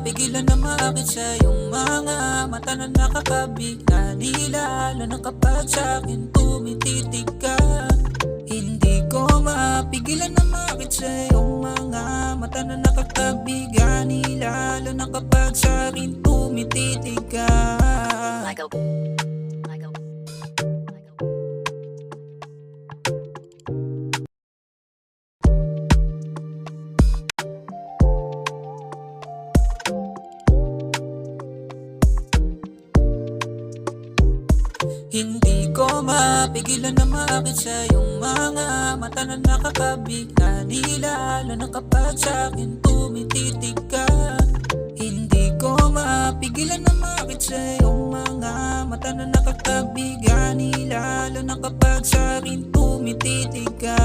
mapigilan na maakit sa iyong mga mata na nakakabigani, lalo na kapag sa'kin tumititig ka. Hindi ko mapigilan na maakit sa iyong mga mata na nakakabigani, lalo na kapag sa'kin tumititig ka. Hindi ko mapigilan na maakit sa iyong mga mata na nakakabigani, lalo na kapag sa'kin tumititig ka. Hindi ko mapigilan na maakit sa iyong mga mata na nakakabigani, lalo na kapag sa'kin tumititig ka.